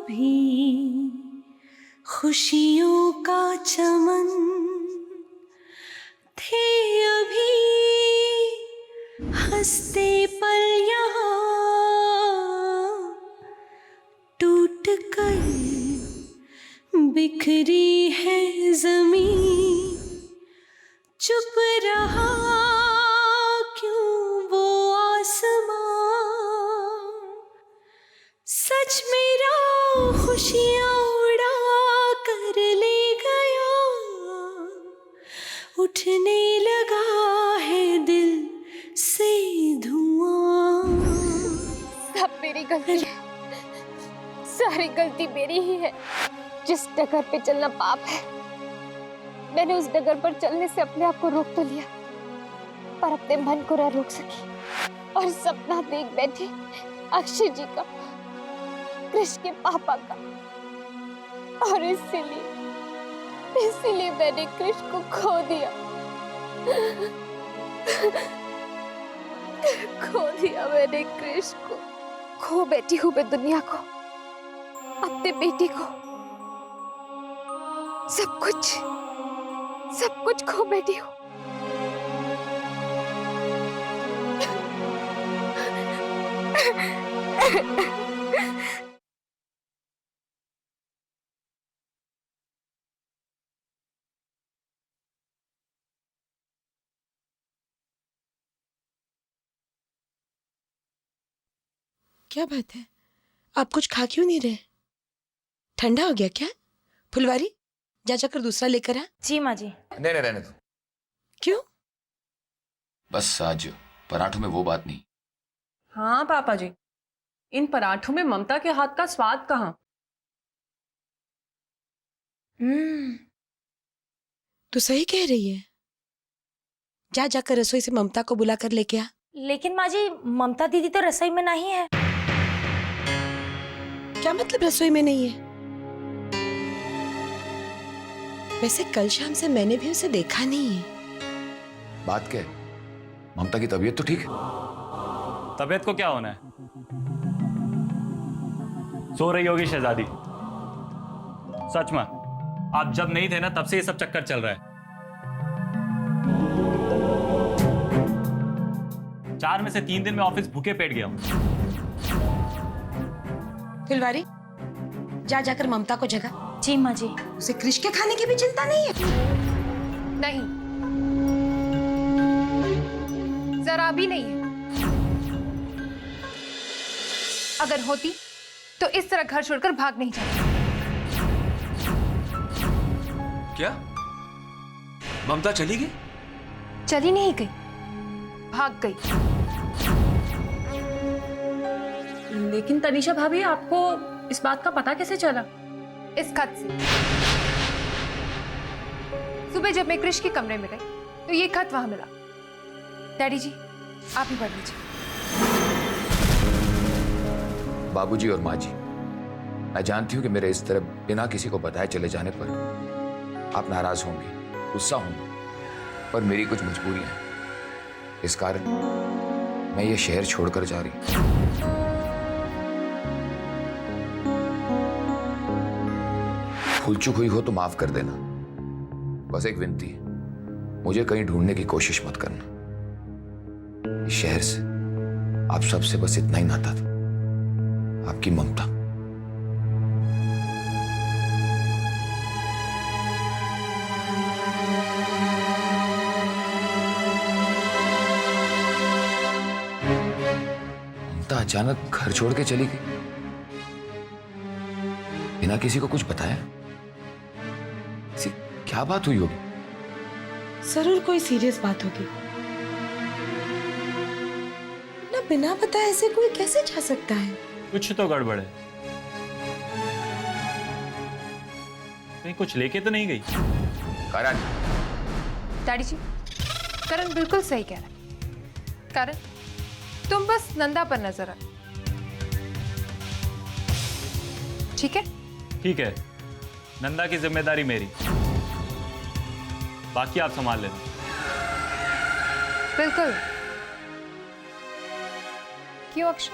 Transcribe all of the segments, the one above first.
भी खुशियों का चमन थे अभी हंसते पल यहाँ टूट कर बिखरी है जमीन चुप रहा क्यों वो आसमां सच मेरा खुशियाँ उड़ा कर ले गया उठने लगा है दिल से धुआं। सब मेरी गलती है, सारी गलती मेरी ही है। जिस डगर पे चलना पाप है, मैंने उस डगर पर चलने से अपने आप को रोक तो लिया, पर अपने मन को न रोक सकी और सपना देख बैठी अक्षय जी का, कृष्ण के पापा का, और इसीलिए मैंने कृष्ण को खो दिया। खो दिया मैंने कृष्ण को। खो बैठी हूँ मैं दुनिया को, अपने बेटी को, सब कुछ खो बैठी हूँ। क्या बात है, आप कुछ खा क्यों नहीं रहे? ठंडा हो गया क्या? फुलवारी, जा जाकर दूसरा लेकर आ। जी माँ जी। नहीं रहने दो। क्यों? बस आज पराठों में वो बात नहीं। हाँ पापा जी, इन पराठों में ममता के हाथ का स्वाद कहाँ? तू सही कह रही है। जा जाकर रसोई से ममता को बुला कर लेके आ। लेकिन माँ जी, ममता दीदी तो रसोई में नहीं है। क्या मतलब रसोई में नहीं है? वैसे कल शाम से मैंने भी उसे देखा नहीं है। बात क्या है? ममता की तबीयत तो ठीक है? तबीयत को क्या होना है? सो रही होगी शहजादी। सच में आप जब नहीं थे ना, तब से ये सब चक्कर चल रहा है। 4 में से 3 दिन में ऑफिस भूखे पेट गया हूं। फुलवारी, जा जाकर ममता को जगा। जी माँ जी। उसे कृष्ण के खाने की भी चिंता नहीं है? नहीं, जरा भी नहीं है। अगर होती तो इस तरह घर छोड़कर भाग नहीं जाती। क्या? ममता चली गई? चली नहीं गई, भाग गई। लेकिन तनीषा भाभी, आपको इस बात का पता कैसे चला? इस खत से। सुबह जब मैं कृष्ण के कमरे में गई तो ये खत वहां मिला। डैडी जी, आप ही पढ़ लीजिए। बाबूजी और माँ जी, मैं जानती हूँ कि मेरे इस तरह बिना किसी को बताए चले जाने पर आप नाराज होंगे, गुस्सा होंगे, पर मेरी कुछ मजबूरियां हैं। इस कारण मैं ये शहर छोड़कर जा रही हूँ। भूल चूक हुई हो तो माफ कर देना। बस एक विनती है, मुझे कहीं ढूंढने की कोशिश मत करना। इस शहर से आप सबसे बस इतना ही नाता था, आपकी ममता। ममता अचानक घर छोड़ के चली गई, बिना किसी को कुछ बताया। क्या बात हुई होगी? जरूर कोई सीरियस बात होगी ना। बिना बताए ऐसे कोई कैसे जा सकता है? कुछ तो गड़बड़ है। कहीं कुछ लेके तो नहीं गई? करण। डैडी जी, करण बिल्कुल सही कह रहा है। करण, तुम बस नंदा पर नजर रख, ठीक है? ठीक है, नंदा की जिम्मेदारी मेरी, बाकी आप संभाल लेना। बिल्कुल। क्यों अक्षय?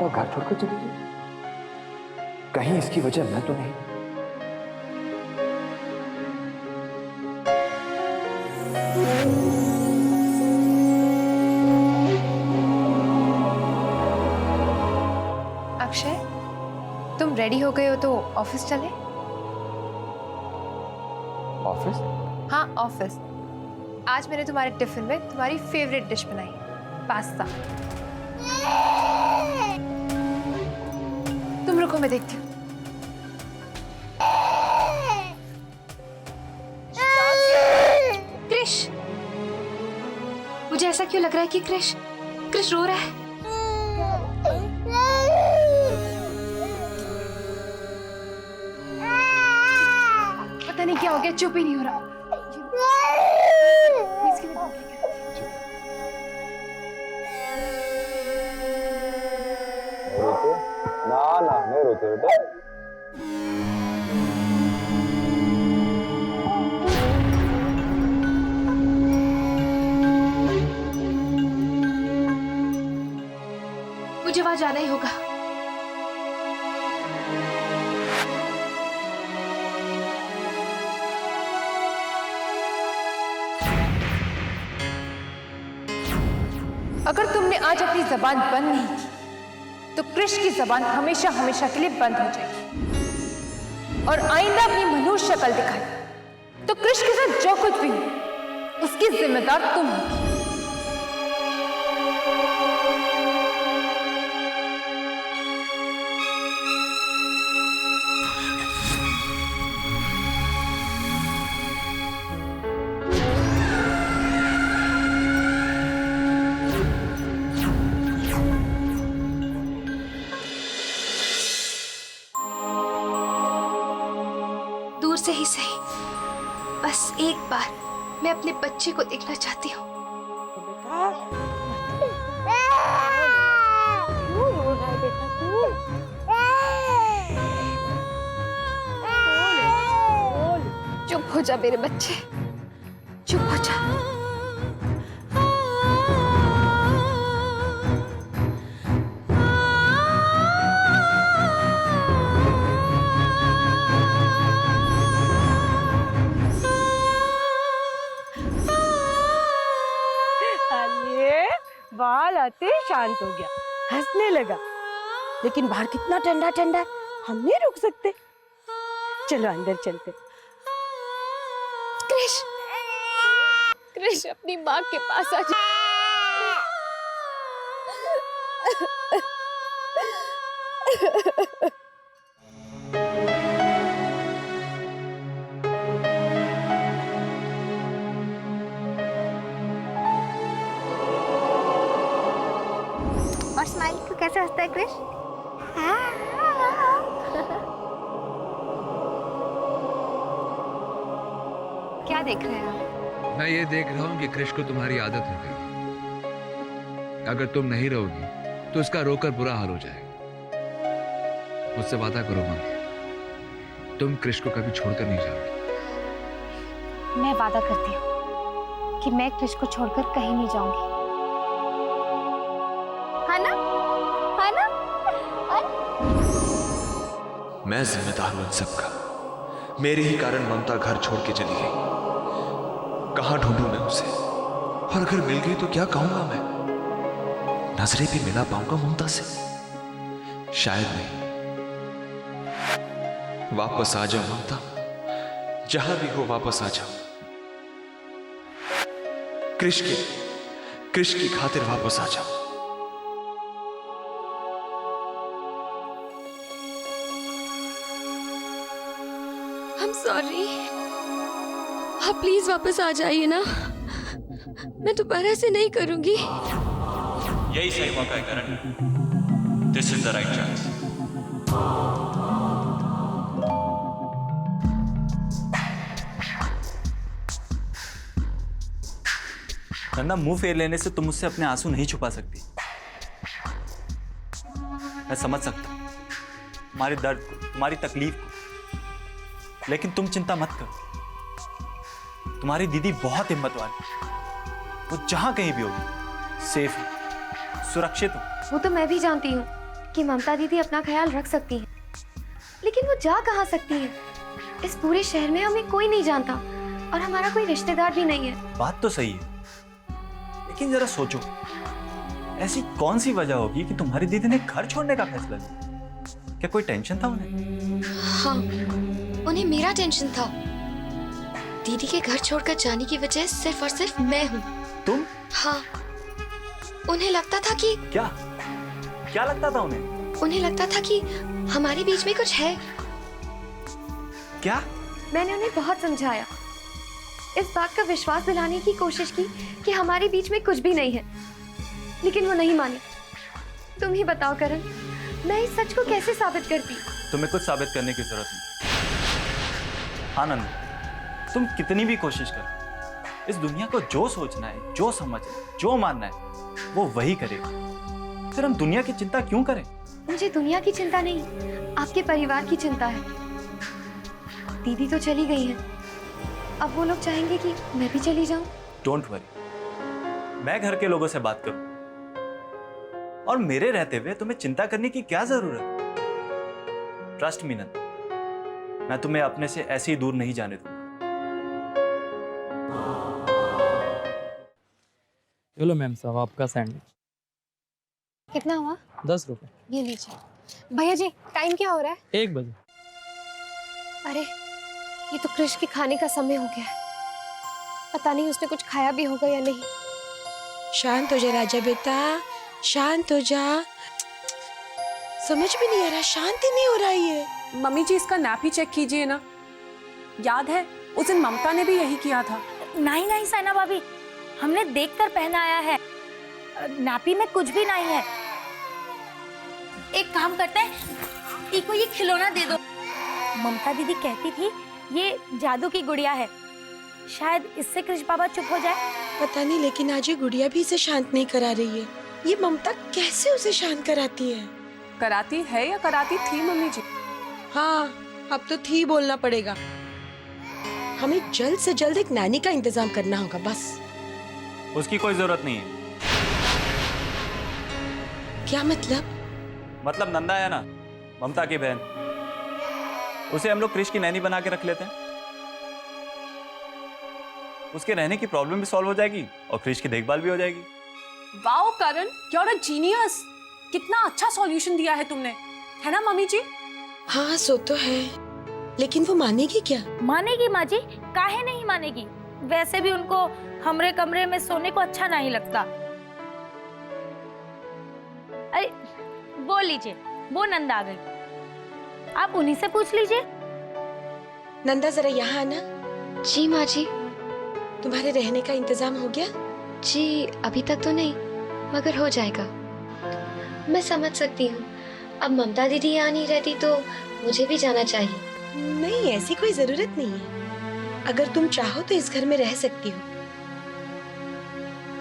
ममता घर छोड़कर चली गई? कहीं इसकी वजह मैं तो नहीं? अक्षय, तुम रेडी हो गए हो तो ऑफिस चले? ऑफिस? हाँ, ऑफिस। आज मैंने तुम्हारे टिफिन में तुम्हारी फेवरेट डिश बनाई, पास्ता। तुम रुको, मैं देखती हूँ। क्रिश, मुझे ऐसा क्यों लग रहा है कि क्रिश रो रहा है? पता नहीं क्या हो गया, चुप ही नहीं हो रहा। ना नहीं रोते बेटा। मुझे वहां जाना ही होगा। अगर तुमने आज अपनी जबान बंद नहीं की तो क्रिश की जबान हमेशा हमेशा के लिए बंद हो जाएगी। और आइंदा अपनी मनुष्य शक्ल दिखाई तो क्रिश के साथ जो कुछ भी हो उसकी जिम्मेदार तुम होगी। दूर से ही सही, बस एक बार मैं अपने बच्चे को देखना चाहती हूँ। चुप हो जा मेरे बच्चे, चुप हो जा। बाल आते शांत हो गया, हंसने लगा। लेकिन बाहर कितना ठंडा ठंडा है, हम नहीं रुक सकते। चलो अंदर चलते। क्रिश, क्रिश अपनी माँ के पास आ जा। और स्माइल को कैसे हंसता है क्रिश? क्या देख रहे हैं आप? मैं ये देख रहा हूँ कि क्रिश को तुम्हारी आदत हो गई। अगर तुम नहीं रहोगी तो उसका रोकर बुरा हाल हो जाएगा। मुझसे वादा करो मम्मी, तुम क्रिश को कभी छोड़कर नहीं जाओगी। मैं वादा करती हूँ कि मैं क्रिश को छोड़कर कहीं नहीं जाऊंगी। है ना? है ना? मैं जिम्मेदार हूं इन सबका। मेरे ही कारण ममता घर छोड़ के चली गई। कहां ढूंढूं मैं उसे? और अगर मिल गई तो क्या कहूंगा मैं? नजरें भी मिला पाऊंगा ममता से? शायद नहीं। वापस आ जाओ ममता, जहां भी हो वापस आ जाओ। क्रिश की खातिर वापस आ जाओ। I'm sorry। आप प्लीज वापस आ जाइए ना, मैं दोबारा से नहीं करूंगी। यही सही मौका है Karan. This is the right chance. Nanda, मुंह फेर लेने से तुम मुझसे अपने आंसू नहीं छुपा सकती। मैं समझ सकता हूं तुम्हारे दर्द को, तुम्हारी तकलीफ को, लेकिन तुम चिंता मत करो। तुम्हारी दीदी बहुत हिम्मत वाली, वो जहां कहीं भी होगी सेफ हो, सुरक्षित हो। वो तो मैं भी जानती हूँ, कि ममता दीदी अपना ख्याल रख सकती हैं, लेकिन वो जा कहाँ सकती हैं? इस पूरे शहर में हमें कोई नहीं जानता और हमारा कोई रिश्तेदार भी नहीं है। बात तो सही है, लेकिन जरा सोचो, ऐसी कौन सी वजह होगी कि तुम्हारी दीदी ने घर छोड़ने का फैसला लिया? क्या कोई टेंशन था उन्हें? हाँ, उन्हें मेरा टेंशन था। दीदी के घर छोड़कर जाने की वजह सिर्फ और सिर्फ मैं हूँ। तुम? हाँ, उन्हें लगता था कि क्या क्या लगता था उन्हें? उन्हें लगता था कि हमारे बीच में कुछ है। क्या? मैंने उन्हें बहुत समझाया, इस बात का विश्वास दिलाने की कोशिश की कि हमारे बीच में कुछ भी नहीं है, लेकिन वो नहीं मानी। तुम ही बताओ करण, मैं इस सच को कैसे साबित करती? तुम्हें कुछ साबित करने की जरूरत नहीं। आनंद, तुम कितनी भी कोशिश करो, इस दुनिया को जो सोचना है, जो समझना है, जो मानना है, वो वही करेगा। फिर हम दुनिया की चिंता क्यों करें? मुझे दुनिया की चिंता नहीं, आपके परिवार की चिंता है। दीदी तो चली गई है, अब वो लोग चाहेंगे कि मैं भी चली जाऊं। डोंट वरी, मैं घर के लोगों से बात करूं, और मेरे रहते हुए तुम्हें चिंता करने की क्या जरूरत? ट्रस्ट मी नंद, मैं तुम्हें अपने से ऐसे ही दूर नहीं जाने दूंगा। चलो मैम साहब, आपका सैंडविच। कितना हुआ? 10 रुपए। ये लीजिए। भैया जी, टाइम क्या हो रहा है? 1 बजे। अरे, ये तो कृष के खाने का समय हो गया है। पता नहीं उसने कुछ खाया भी होगा या नहीं। शांत हो जा राजा बेटा, शांत हो जा। समझ भी नहीं आ रहा, शांति नहीं हो रहा ये। मम्मी जी, इसका नैप ही चेक कीजिए ना। याद है उस दिन ममता ने भी यही किया था। नहीं नहीं साइना भाभी, हमने देखकर पहनाया है, नापी में कुछ भी नहीं है। एक काम करते हैं, इको ये खिलौना दे दो। ममता दीदी कहती थी ये जादू की गुड़िया है, शायद इससे कृष बाबा चुप हो जाए। पता नहीं, लेकिन आज ये गुड़िया भी इसे शांत नहीं करा रही है। ये ममता कैसे उसे शांत कराती है? कराती है या कराती थी मम्मी जी? हाँ, अब तो थी बोलना पड़ेगा। हमें जल्द से जल्द एक नानी का इंतजाम करना होगा बस। उसकी कोई जरूरत नहीं है। क्या मतलब? मतलब नंदा है ना, ममता की बहन, उसे हम लोग कृष की नैनी बना के रख लेते हैं। उसके रहने की प्रॉब्लम भी सॉल्व हो जाएगी और कृष की देखभाल भी हो जाएगी। Wow Karan, you are a genius. कितना अच्छा सॉल्यूशन दिया है तुमने, है ना मम्मी जी? हाँ, सो तो है, लेकिन वो मानेगी क्या? मानेगी माँ जी, काहे नहीं मानेगी। वैसे भी उनको हमरे कमरे में सोने को अच्छा नहीं लगता। अरे वो लीजिए, वो नंदा आ गई, आप उन्हीं से पूछ लीजिए। नंदा जरा यहाँ आना। जी माँ जी। तुम्हारे रहने का इंतजाम हो गया? जी अभी तक तो नहीं, मगर हो जाएगा। मैं समझ सकती हूँ, अब ममता दीदी यहाँ नहीं रहती तो मुझे भी जाना चाहिए। नहीं, ऐसी कोई जरूरत नहीं है। अगर तुम चाहो तो इस घर में रह सकती हो,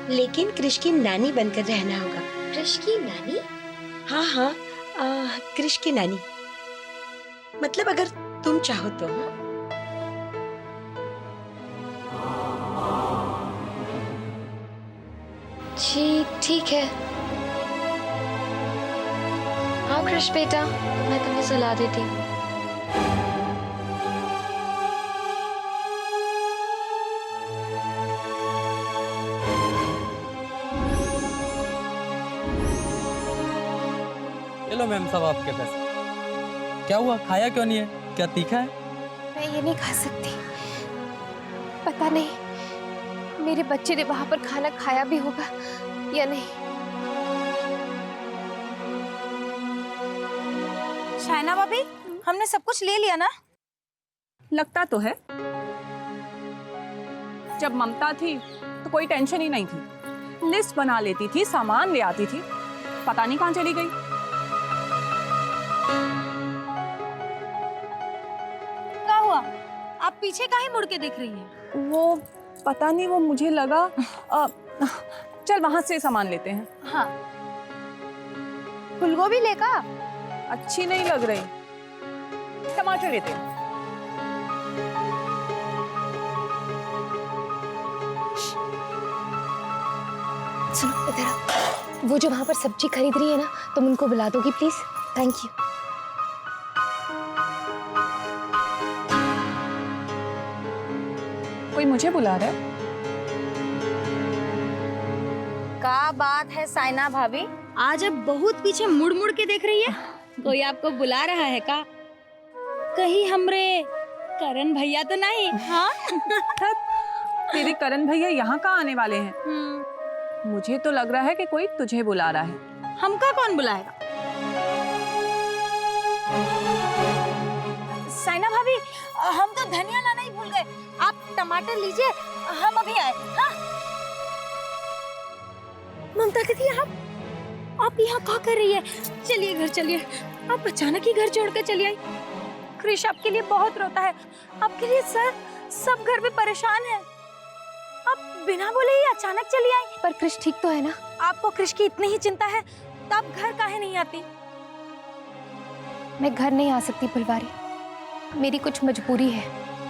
लेकिन कृष की नानी बनकर रहना होगा। कृष की नानी? हाँ हाँ, कृष की नानी। मतलब अगर तुम चाहो तो। जी ठीक है। हाँ कृष बेटा, मैं तुम्हें सलाह देती हूँ। चलो मैम साहब, आपके पैसे। क्या हुआ, खाया क्यों नहीं है? क्या तीखा है? मैं ये नहीं खा सकती। पता नहीं मेरे बच्चे ने वहां पर खाना खाया भी होगा या नहीं। शाइना भाभी, हमने सब कुछ ले लिया ना? लगता तो है। जब ममता थी तो कोई टेंशन ही नहीं थी, लिस्ट बना लेती थी, सामान ले आती थी। पता नहीं कहाँ चली गई। क्या हुआ, आप पीछे काहे मुड़ के देख रही हैं? वो पता नहीं, वो मुझे लगा चल वहां से सामान लेते हैं। हाँ, फूलगोभी लेका? अच्छी नहीं लग रही, टमाटर लेते हैं। सुनो इधर आओ। वो जो वहां पर सब्जी खरीद रही है ना, तुम उनको बुला दोगी प्लीज? Thank you. कोई मुझे बुला रहा है? क्या बात है साइना भाभी, आज अब बहुत पीछे मुड़ मुड़ के देख रही है। कोई आपको बुला रहा है का? कहीं हमरे करण भैया तो नहीं? हाँ तेरे करण भैया यहाँ कहाँ आने वाले हैं? मुझे तो लग रहा है कि कोई तुझे बुला रहा है। हमका कौन बुलाएगा? साइना भाभी, हम तो धनिया लाना ही भूल गए। आप टमाटर लीजिए, हम अभी आए। हाँ? ममता दीदी, आप यहाँ क्या कर रही है? चलिए घर चलिए। आप अचानक ही घर छोड़कर चली आई। क्रिश आपके लिए बहुत रोता है, आपके लिए सब घर पे परेशान है। आप बिना बोले ही अचानक चली आई। पर क्रिश ठीक तो है ना? आपको क्रिश की इतनी ही चिंता है तो आप घर काहे नहीं आती? मैं घर नहीं आ सकती फुलवारी, मेरी कुछ मजबूरी है।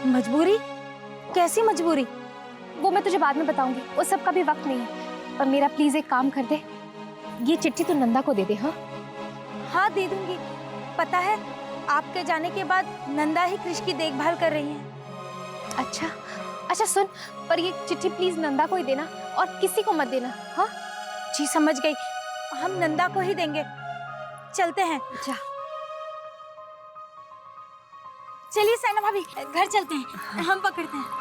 मजबूरी? कैसी मजबूरी? वो मैं तुझे बाद में बताऊंगी, उस सब का भी वक्त नहीं है। पर मेरा प्लीज एक काम कर दे, ये चिट्ठी तू नंदा को दे दे। हाँ हाँ, दे दूंगी। पता है, आपके जाने के बाद नंदा ही क्रिश की देखभाल कर रही है। अच्छा सुन, पर ये चिट्ठी प्लीज नंदा को ही देना और किसी को मत देना। हाँ जी समझ गई, हम नंदा को ही देंगे। चलते हैं। जा। चलिए साइना भाभी, घर चलते हैं। हम पकड़ते हैं।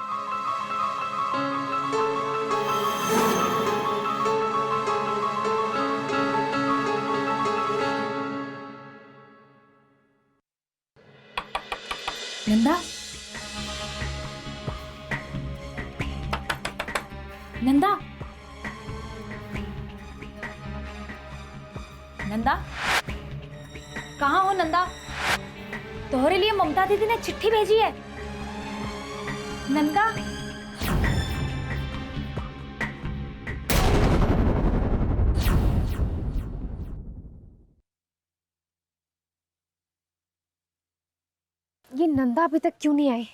नंदा, नंदा, नंदा, कहाँ हो नंदा? तोहरे लिए ममता दीदी ने चिट्ठी भेजी है। नंदा, ये नंदा अभी तक क्यों नहीं आई?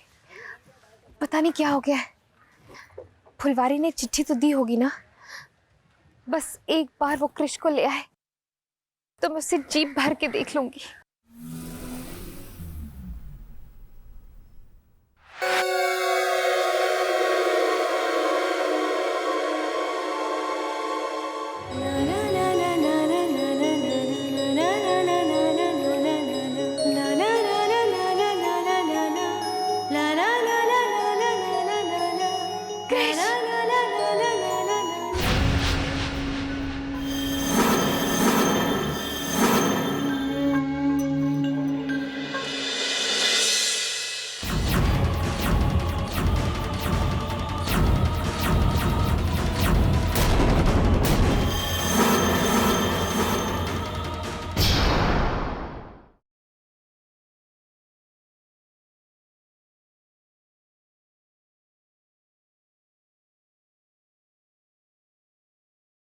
पता नहीं क्या हो गया है। फुलवारी ने चिट्ठी तो दी होगी ना? बस एक बार वो क्रिश को ले आए तो मैं उसे जीप भर के देख लूंगी।